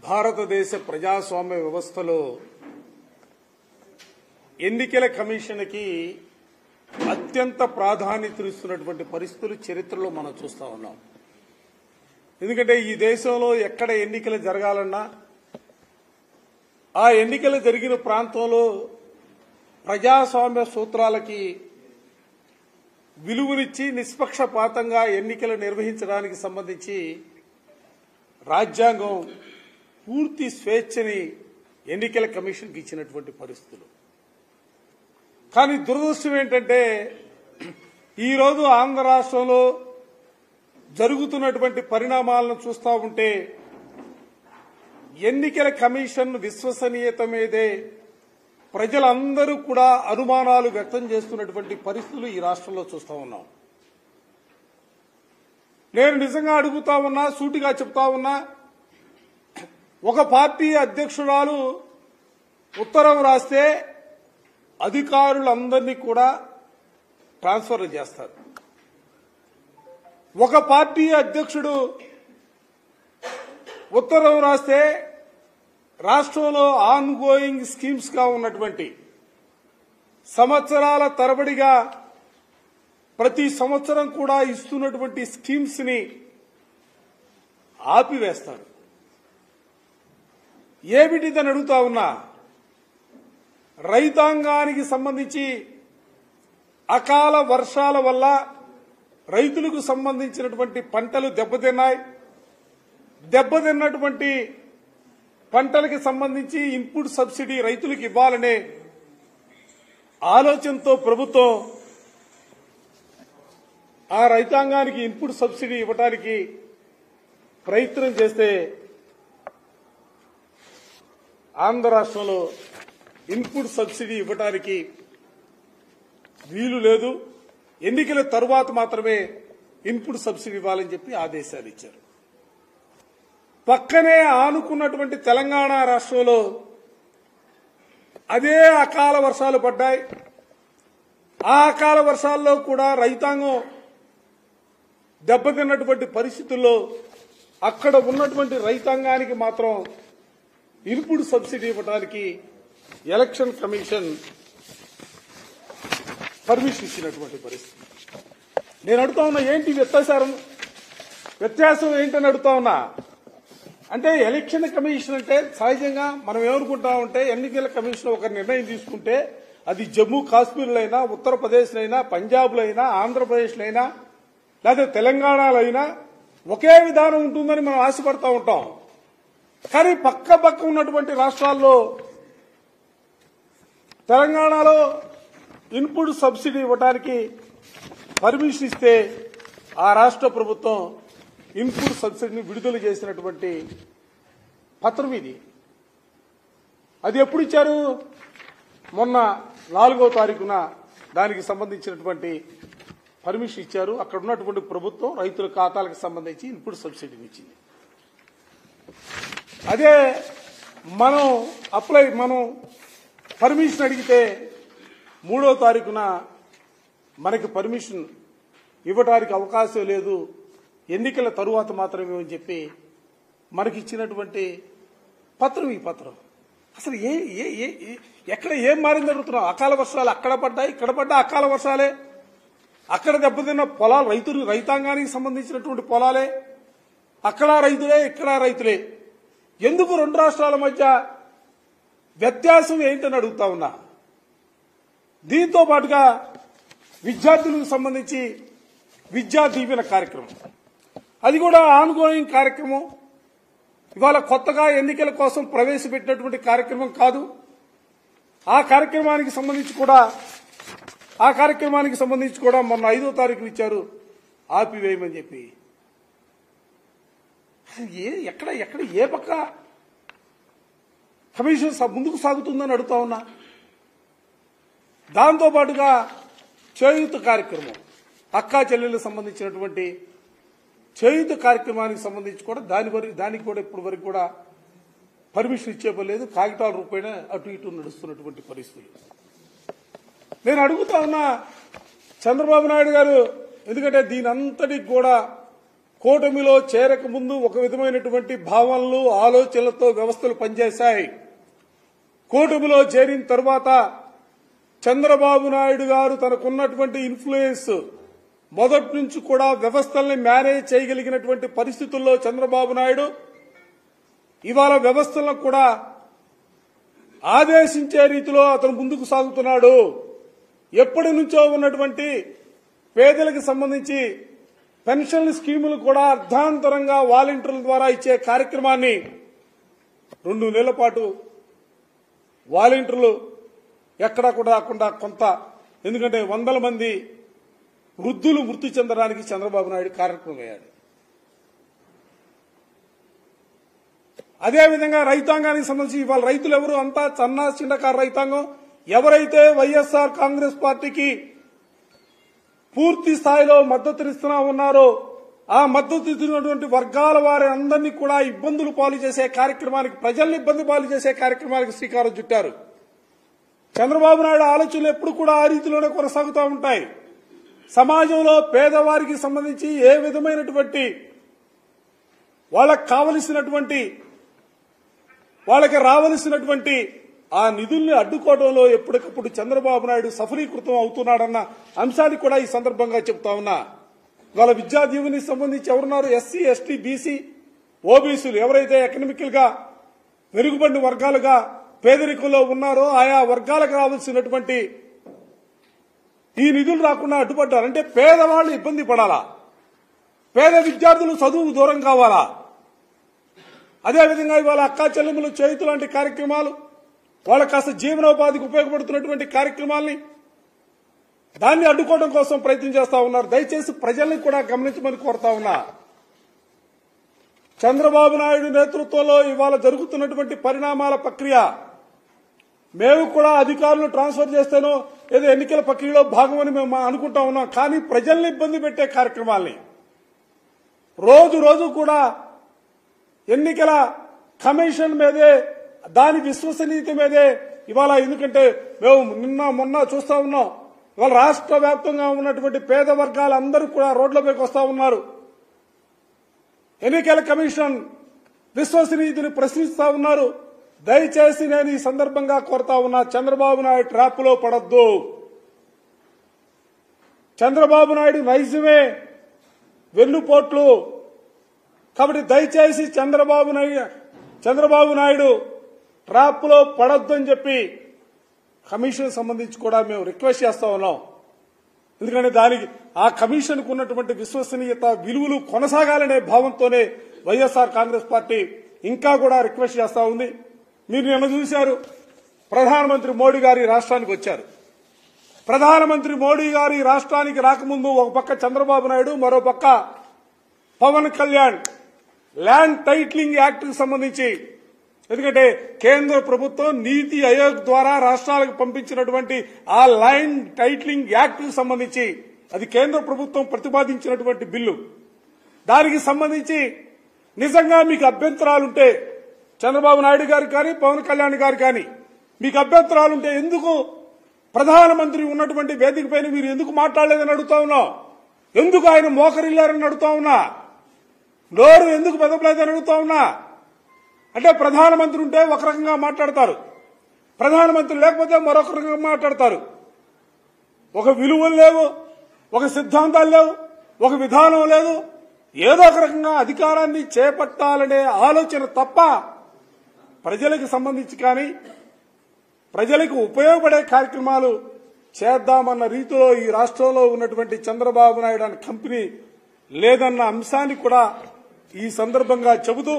భారతదేశ ప్రజాస్వామ్య వ్యవస్థలో ఎన్నికల కమిషన్కి అత్యంత ప్రాధాన్యతనిస్తున్నటువంటి పరిస్థితులు చరిత్రలో మనం చూస్తా ఉన్నాం. ఎందుకంటే ఈ దేశంలో ఎక్కడ ఎన్నికలు జరగాలన్నా ఆ ఎన్నికలు జరిగిన ప్రాంతంలో ప్రజాస్వామ్య సూత్రాలకి విలువనిచ్చి నిష్పక్షపాతంగా ఎన్నికలు నిర్వహించడానికి సంబంధించి రాజ్యాంగం పూర్తి స్వేచ్ఛని ఎన్నికల కమిషన్కి ఇచ్చినటువంటి పరిస్థితులు. కానీ దురదృష్టం ఏంటంటే ఈరోజు ఆంధ్ర రాష్ట్రంలో జరుగుతున్నటువంటి పరిణామాలను చూస్తూ ఉంటే ఎన్నికల కమిషన్ విశ్వసనీయత మీదే ప్రజలందరూ కూడా అనుమానాలు వ్యక్తం చేస్తున్నటువంటి పరిస్థితులు ఈ రాష్ట్రంలో చూస్తా ఉన్నాం. నేను నిజంగా అడుగుతా ఉన్నా, సూటిగా చెప్తా ఉన్నా, ఒక పార్టీ అధ్యక్షురాలు ఉత్తరం రాస్తే అధికారులందరినీ కూడా ట్రాన్స్ఫర్ చేస్తారు. ఒక పార్టీ అధ్యక్షుడు ఉత్తరం రాస్తే రాష్ట్రంలో ఆన్ గోయింగ్ స్కీమ్స్ గా ఉన్నటువంటి సంవత్సరాల తరబడిగా ప్రతి సంవత్సరం కూడా ఇస్తున్నటువంటి స్కీమ్స్ ని ఆపివేస్తారు. ఏమిటిదని అడుగుతా ఉన్నా, రైతాంగానికి సంబంధించి అకాల వర్షాల వల్ల రైతులకు సంబంధించినటువంటి పంటలు దెబ్బతిన్నాయి. దెబ్బతిన్నటువంటి పంటలకు సంబంధించి ఇన్పుట్ సబ్సిడీ రైతులకు ఇవ్వాలనే ఆలోచనతో ప్రభుత్వం ఆ రైతాంగానికి ఇన్పుట్ సబ్సిడీ ఇవ్వడానికి ప్రయత్నం చేస్తే ఆంధ్ర రాష్ట్రంలో ఇన్పుట్ సబ్సిడీ ఇవ్వడానికి వీలు లేదు, ఎన్నికల తరువాత మాత్రమే ఇన్పుట్ సబ్సిడీ ఇవ్వాలని చెప్పి ఆదేశాలు ఇచ్చారు. పక్కనే ఆనుకున్నటువంటి తెలంగాణ రాష్ట్రంలో అదే అకాల వర్షాలు పడ్డాయి. ఆ అకాల వర్షాల్లో కూడా రైతాంగం దెబ్బతిన్నటువంటి పరిస్థితుల్లో అక్కడ ఉన్నటువంటి రైతాంగానికి మాత్రం ఇన్పుట్ సబ్సిడీ ఇవ్వడానికి ఎలక్షన్ కమిషన్ పర్మిషన్ ఇచ్చినటువంటి పరిస్థితి. నేను అడుగుతా ఉన్నా, ఏంటి వ్యత్యాసం ఏంటని అడుగుతా ఉన్నా. అంటే ఎలక్షన్ కమిషన్ అంటే సహజంగా మనం ఏమనుకుంటామంటే ఎన్నికల కమిషన్ ఒక నిర్ణయం తీసుకుంటే అది జమ్మూ కాశ్మీర్లో అయినా, ఉత్తరప్రదేశ్లో అయినా, పంజాబ్లో అయినా, ఆంధ్రప్రదేశ్లో అయినా, లేదా తెలంగాణలో అయినా ఒకే విధానం ఉంటుందని మనం ఆశపడతా ఉంటాం. కానీ పక్క ఉన్నటువంటి రాష్ట్రాల్లో తెలంగాణలో ఇన్పుట్ సబ్సిడీ ఇవ్వడానికి పర్మిషన్ ఇస్తే ఆ రాష్ట్ర ప్రభుత్వం ఇన్పుట్ సబ్సిడీని విడుదల చేసినటువంటి పత్రం ఇది. అది ఎప్పుడు ఇచ్చారు? మొన్న 4వ తారీఖున దానికి సంబంధించినటువంటి పర్మిషన్ ఇచ్చారు. అక్కడ ఉన్నటువంటి ప్రభుత్వం రైతుల ఖాతాలకు సంబంధించి ఇన్పుట్ సబ్సిడీని ఇచ్చింది. అదే మనం పర్మిషన్ అడిగితే 3వ తారీఖున మనకి పర్మిషన్ ఇవ్వడానికి అవకాశం లేదు, ఎన్నికల తరువాత మాత్రమే అని చెప్పి మనకి ఇచ్చినటువంటి పత్రం ఈ పత్రం. అసలు ఎక్కడ ఏం మారింది అడుగుతున్నాం. అకాల వర్షాలు అక్కడ పడ్డాయి, ఇక్కడ పడ్డా అకాల వర్షాలే. అక్కడ దెబ్బతిన్న పొలాలు రైతాంగానికి సంబంధించినటువంటి పొలాలే. అక్కడ రైతులే, ఇక్కడ రైతులే. ఎందుకు రెండు రాష్ట్రాల మధ్య వ్యత్యాసం ఏంటని అడుగుతా ఉన్నా. దీంతో పాటుగా విద్యార్థులకు సంబంధించి విద్యా దీవెన కార్యక్రమం, అది కూడా ఆన్ గోయింగ్ కార్యక్రమం. ఇవాళ కొత్తగా ఎన్నికల కోసం ప్రవేశపెట్టినటువంటి కార్యక్రమం కాదు. ఆ కార్యక్రమానికి సంబంధించి కూడా మొన్న 5వ తారీఖున ఇచ్చారు ఆపివేయమని చెప్పి. ఎక్కడ ఏ పక్క కమిషన్ ముందుకు సాగుతుందని అడుగుతా ఉన్నా. దాంతో పాటుగా చేయూత కార్యక్రమం, అక్కా చెల్లెలకు సంబంధించినటువంటి చేయూత కార్యక్రమానికి సంబంధించి కూడా దానికి కూడా ఇప్పటి వరకు కూడా పర్మిషన్ ఇచ్చేపలేదు. కాగితాల రూపాయన అటు ఇటు నడుస్తున్నటువంటి పరిస్థితులు. నేను అడుగుతా ఉన్నా చంద్రబాబు నాయుడు గారు, ఎందుకంటే దీని అంతటికి కూడా కూటమిలో చేరక ముందు ఒక విధమైనటువంటి భావనలు ఆలోచనలతో వ్యవస్థలు పనిచేశాయి. కూటమిలో చేరిన తర్వాత చంద్రబాబు నాయుడు గారు తనకున్నటువంటి ఇన్ఫ్లుయెన్స్ మొదటి నుంచి కూడా వ్యవస్థల్ని మేనేజ్ చేయగలిగినటువంటి పరిస్థితుల్లో చంద్రబాబు నాయుడు ఇవాళ వ్యవస్థలను కూడా ఆదేశించే రీతిలో అతను ముందుకు సాగుతున్నాడు. ఎప్పటి నుంచో ఉన్నటువంటి పేదలకు సంబంధించి పెన్షన్ స్కీములు కూడా అర్ధాంతరంగా వాలంటీర్ల ద్వారా ఇచ్చే కార్యక్రమాన్ని 2 నెలల పాటు వాలంటీర్లు ఎక్కడా కూడా రాకుండా కొంత, ఎందుకంటే 100 మంది వృద్ధులు మృతి చెందడానికి చంద్రబాబు నాయుడు కార్యక్రమమయ్యాడు. అదేవిధంగా రైతాంగానికి సంబంధించి ఇవాళ రైతులు ఎవరు అంతా చిన్నకారు రైతాంగం ఎవరైతే వైఎస్ఆర్ కాంగ్రెస్ పార్టీకి పూర్తి స్థాయిలో మద్దతునిస్తున్నా ఉన్నారో ఆ మద్దతు ఇస్తున్నటువంటి వర్గాల వారి అందరినీ కూడా ఇబ్బందులు పాలు చేసే కార్యక్రమానికి, ప్రజల్ని ఇబ్బంది పాలు చేసే కార్యక్రమానికి శ్రీకారం చుట్టారు. చంద్రబాబు నాయుడు ఆలోచనలు ఎప్పుడు కూడా ఆ రీతిలోనే కొనసాగుతూ ఉంటాయి. సమాజంలో పేదవారికి సంబంధించి ఏ విధమైనటువంటి వాళ్ళకి రావలసినటువంటి ఆ నిధుల్ని అడ్డుకోవడంలో ఎప్పటికప్పుడు చంద్రబాబు నాయుడు సఫలీకృతం అవుతున్నాడన్న అంశాన్ని కూడా ఈ సందర్భంగా చెప్తా ఉన్నా. వాళ్ళ విద్యా దీవెనికి సంబంధించి ఎవరున్నారు? ఎస్సీ, ఎస్టీ, బీసీ, ఓబీసీలు ఎవరైతే ఎకనామికల్ గా వెనుకబడిన వర్గాలుగా పేదరికంలో ఉన్నారో ఆయా వర్గాలకు రావాల్సినటువంటి ఈ నిధులు రాకుండా అడ్డుపడ్డారు. అంటే పేదవాళ్లు ఇబ్బంది పడాలా? పేద విద్యార్థులు చదువుకు దూరం కావాలా? అదేవిధంగా ఇవాళ అక్కా చెల్లెములు చేయుత లాంటి కార్యక్రమాలు, వాళ్ళకి కాస్త జీవనోపాధికి ఉపయోగపడుతున్నటువంటి కార్యక్రమాల్ని దాన్ని అడ్డుకోవడం కోసం ప్రయత్నం చేస్తా ఉన్నారు. దయచేసి ప్రజల్ని కూడా గమనించమని కోరుతా ఉన్నా. చంద్రబాబు నాయుడు నేతృత్వంలో ఇవాళ జరుగుతున్నటువంటి పరిణామాల ప్రక్రియ మేము కూడా అధికారులు ట్రాన్స్ఫర్ చేస్తేనో ఏదో ఎన్నికల ప్రక్రియలో భాగమని మేము అనుకుంటా ఉన్నాం. కానీ ప్రజల్ని ఇబ్బంది పెట్టే కార్యక్రమాల్ని రోజు రోజు కూడా ఎన్నికల కమిషన్ మీదే, దాని విశ్వసనీయత మీదే ఇవాళ, ఎందుకంటే మేము నిన్న మొన్న చూస్తా ఉన్నాం, ఇవాళ రాష్ట్ర వ్యాప్తంగా ఉన్నటువంటి పేద వర్గాలందరూ కూడా రోడ్లపైకి వస్తా ఉన్నారు. ఎన్నికల కమిషన్ విశ్వసనీయతని ప్రశ్నిస్తా ఉన్నారు. దయచేసి నేను ఈ సందర్భంగా కోరుతా ఉన్నా, చంద్రబాబు నాయుడు ట్రాప్ లో పడొద్దు. చంద్రబాబు నాయుడు నైజమే వెన్నుపోట్లు. కాబట్టి దయచేసి చంద్రబాబు నాయుడు ట్రాప్ లో పడొద్దు అని చెప్పి కమిషన్ సంబంధించి కూడా మేము రిక్వెస్ట్ చేస్తా ఉన్నాం. ఎందుకంటే దానికి ఆ కమిషన్ కు ఉన్నటువంటి విశ్వసనీయత, విలువలు కొనసాగాలనే భావంతోనే వైఎస్ఆర్ కాంగ్రెస్ పార్టీ ఇంకా కూడా రిక్వెస్ట్ చేస్తా ఉంది. మీరు నిన్న చూశారు, ప్రధానమంత్రి మోడీ గారు ఈ రాష్ట్రానికి వచ్చారు. ప్రధానమంత్రి మోడీ గారు ఈ రాష్ట్రానికి రాకముందు ఒక పక్క చంద్రబాబు నాయుడు, మరో పక్క Pawan Kalyan land titling act కు సంబంధించి, ఎందుకంటే కేంద్ర ప్రభుత్వం నీతి ఆయోగ్ ద్వారా రాష్ట్రాలకు పంపించినటువంటి ఆ ల్యాండ్ టైటిలింగ్ యాక్ట్ కు సంబంధించి అది కేంద్ర ప్రభుత్వం ప్రతిపాదించినటువంటి బిల్లు. దానికి సంబంధించి నిజంగా మీకు అభ్యంతరాలుంటే చంద్రబాబు నాయుడు గారు కానీ పవన్ కళ్యాణ్ గారు కానీ మీకు అభ్యంతరాలుంటే ఎందుకు ప్రధానమంత్రి ఉన్నటువంటి వేదిక పైన మీరు ఎందుకు మాట్లాడలేదని అడుగుతా ఉన్నాం. ఎందుకు ఆయన మోకరిల్లారని అడుగుతా ఉన్నా. నోరు ఎందుకు పెదపలేదని అడుగుతా ఉన్నా. అంటే ప్రధానమంత్రి ఉంటే ఒక రకంగా మాట్లాడతారు, ప్రధానమంత్రి లేకపోతే మరొక రకంగా మాట్లాడతారు. ఒక విలువలు లేవు, ఒక సిద్ధాంతాలు లేవు, ఒక విధానం లేదు. ఏదో ఒక రకంగా అధికారాన్ని చేపట్టాలనే ఆలోచన తప్ప ప్రజలకు సంబంధించి కానీ ప్రజలకు ఉపయోగపడే కార్యక్రమాలు చేద్దామన్న రీతిలో ఈ రాష్ట్రంలో ఉన్నటువంటి చంద్రబాబు నాయుడు అనే కంపెనీ లేదన్న అంశాన్ని కూడా ఈ సందర్భంగా చెబుతూ,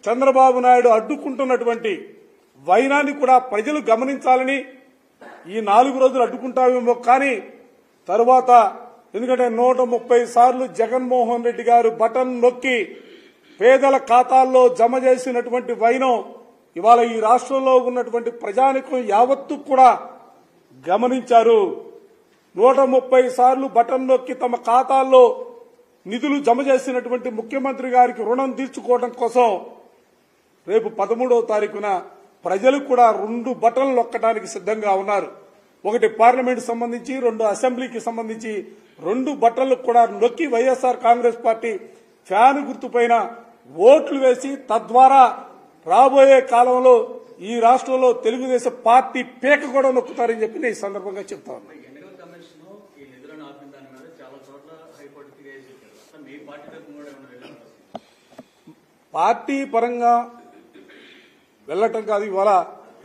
చంద్రబాబు నాయుడు అడ్డుకుంటున్నటువంటి వైనాన్ని కూడా ప్రజలు గమనించాలని, ఈ 4 రోజులు అడ్డుకుంటామేమో కానీ తరువాత, ఎందుకంటే 130 సార్లు జగన్మోహన్ రెడ్డి గారు బటన్ నొక్కి పేదల ఖాతాల్లో జమ చేసినటువంటి వైనం ఇవాళ ఈ రాష్ట్రంలో ఉన్నటువంటి ప్రజానికం యావత్తు కూడా గమనించారు. 130 సార్లు బటన్ నొక్కి తమ ఖాతాల్లో నిధులు జమ చేసినటువంటి ముఖ్యమంత్రి గారికి రుణం తీర్చుకోవడం కోసం రేపు 13వ తారీఖున ప్రజలు కూడా 2 బటన్లు నొక్కడానికి సిద్ధంగా ఉన్నారు. ఒకటి పార్లమెంట్ సంబంధించి, 2 అసెంబ్లీకి సంబంధించి 2 బటన్లు కూడా నొక్కి వైఎస్ఆర్ కాంగ్రెస్ పార్టీ ఫ్యాన్ గుర్తుపైన ఓట్లు వేసి తద్వారా రాబోయే కాలంలో ఈ రాష్ట్రంలో తెలుగుదేశం పార్టీ పేక కూడా నొక్కుతారని చెప్పి నేను ఈ సందర్భంగా చెప్తా ఉన్నాను. పార్టీ పరంగా వెళ్లటం కాదు, ఇవాళ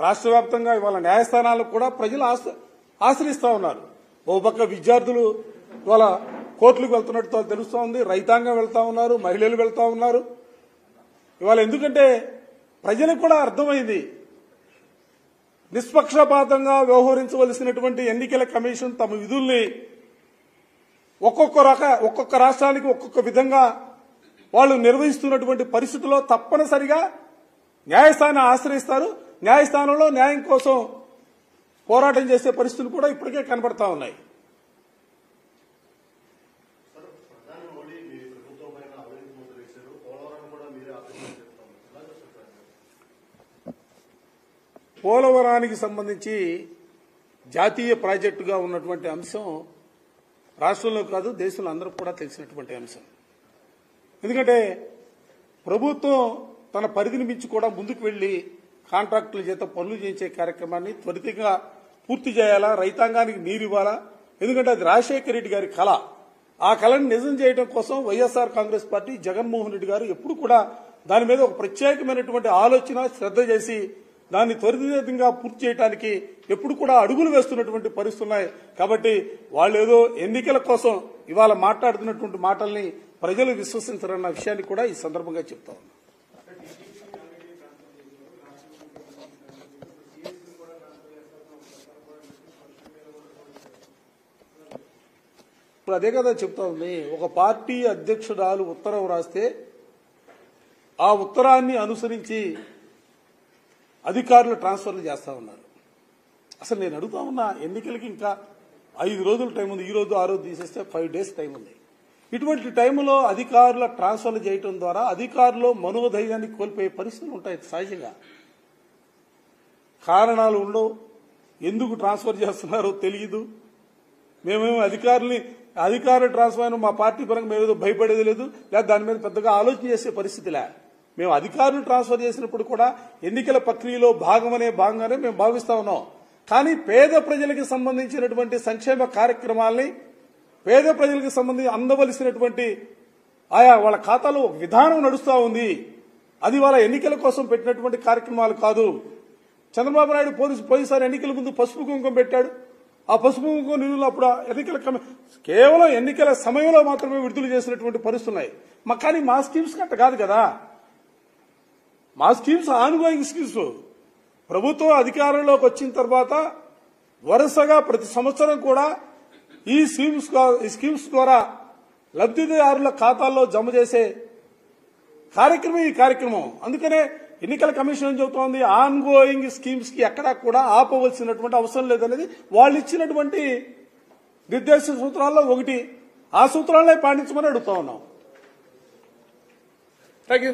రాష్ట్ర వ్యాప్తంగా ఇవాళ న్యాయస్థానాలకు కూడా ప్రజలు ఆశ్రయిస్తా ఉన్నారు. ఓ పక్క విద్యార్థులు ఇవాళ కోర్టులకు వెళ్తున్నట్టు తెలుస్తా ఉంది, రైతాంగం వెళ్తా ఉన్నారు, మహిళలు వెళ్తా ఉన్నారు. ఇవాళ ఎందుకంటే ప్రజలకు కూడా అర్థమైంది, నిష్పక్షపాతంగా ఎన్నికల కమిషన్ తమ విధుల్ని ఒక్కొక్క రాష్ట్రానికి ఒక్కొక్క విధంగా వాళ్ళు నిర్వహిస్తున్నటువంటి పరిస్థితుల్లో తప్పనిసరిగా న్యాయస్థానాన్ని ఆశ్రయిస్తారు. న్యాయస్థానంలో న్యాయం కోసం పోరాటం చేసే పరిస్థితులు కూడా ఇప్పటికే కనబడతా ఉన్నాయి. పోలవరానికి సంబంధించి జాతీయ ప్రాజెక్టుగా ఉన్నటువంటి అంశం రాష్ట్రంలో కాదు, దేశంలో అందరూ కూడా తెలిసినటువంటి అంశం. ఎందుకంటే ప్రభుత్వం తన పరిధిని మించి కూడా ముందుకు వెళ్లి కాంట్రాక్టుల చేత పనులు చేయించే కార్యక్రమాన్ని త్వరితంగా పూర్తి చేయాలా, రైతాంగానికి నీరు ఇవ్వాలా. ఎందుకంటే అది రాజశేఖర రెడ్డి గారి కళ. ఆ కళను నిజం చేయడం కోసం వైఎస్ఆర్ కాంగ్రెస్ పార్టీ జగన్మోహన్ రెడ్డి గారు ఎప్పుడు కూడా దాని మీద ఒక ప్రత్యేకమైనటువంటి ఆలోచన శ్రద్ధ చేసి దాన్ని త్వరితంగా పూర్తి చేయడానికి ఎప్పుడు కూడా అడుగులు వేస్తున్నటువంటి పరిస్థితులు ఉన్నాయి. కాబట్టి వాళ్ళు ఏదో ఎన్నికల కోసం ఇవాళ మాట్లాడుతున్నటువంటి మాటల్ని ప్రజలు విశ్వసించరన్న విషయాన్ని కూడా ఈ సందర్భంగా చెప్తా ఉన్నాను. ఇప్పుడు అదే కదా చెప్తా ఉంది. ఒక పార్టీ అధ్యక్షురాలు ఉత్తరం రాస్తే ఆ ఉత్తరాన్ని అనుసరించి అధికారులు ట్రాన్స్ఫర్లు చేస్తా ఉన్నారు. అసలు నేను అడుగుతా ఉన్నా, ఎన్నికలకి ఇంకా 5 రోజులు టైం ఉంది. ఈ రోజు ఆ రోజు తీసేస్తే 5 డేస్ టైం ఉంది. ఇటువంటి టైంలో అధికారుల ట్రాన్స్ఫర్లు చేయడం ద్వారా అధికారులు మనోధైర్యాన్ని కోల్పోయే పరిస్థితులు ఉంటాయి. సహజంగా కారణాలు ఉండవు, ఎందుకు ట్రాన్స్ఫర్ చేస్తున్నారో తెలియదు. మేమేమో అధికార ట్రాన్స్ఫర్ అయిన మా పార్టీ పరంగా మేమేదో భయపడేది లేదు, లేదా దాని మీద పెద్దగా ఆలోచన చేసే పరిస్థితిలే. మేము అధికారులు ట్రాన్స్ఫర్ చేసినప్పుడు కూడా ఎన్నికల ప్రక్రియలో భాగంగానే మేము భావిస్తా ఉన్నాం. కానీ పేద ప్రజలకు సంబంధించినటువంటి సంక్షేమ కార్యక్రమాల్ని, పేద ప్రజలకు సంబంధించి అందవలసినటువంటి ఆయా వాళ్ళ ఖాతాలో ఒక విధానం నడుస్తూ ఉంది. అది వాళ్ళ ఎన్నికల కోసం పెట్టినటువంటి కార్యక్రమాలు కాదు. చంద్రబాబు నాయుడు పోయినసారి ఎన్నికల ముందు పసుపు కుంకుమ పెట్టాడు. ఆ పసుపు కుంకుమ నిధులు అప్పుడు కేవలం ఎన్నికల సమయంలో మాత్రమే విడుదల చేసినటువంటి పరిస్థితులు ఉన్నాయి. కానీ మా స్కీమ్స్ కట్ట కాదు కదా. మా స్కీమ్స్ ఆన్గోయింగ్ స్కీమ్స్. ప్రభుత్వం అధికారంలోకి వచ్చిన తర్వాత వరుసగా ప్రతి సంవత్సరం కూడా ఈ స్కీమ్స్ ద్వారా లబ్ధిదారుల ఖాతాల్లో జమ చేసే కార్యక్రమం ఈ కార్యక్రమం. అందుకనే ఎన్నికల కమిషన్ ఏం చెబుతోంది, ఆన్ గోయింగ్ స్కీమ్స్ కి ఎక్కడా కూడా ఆపవలసినటువంటి అవసరం లేదనేది వాళ్ళు ఇచ్చినటువంటి నిర్దేశ సూత్రాల్లో ఒకటి. ఆ సూత్రాలనే పాటించమని అడుగుతా ఉన్నాం. Thank you.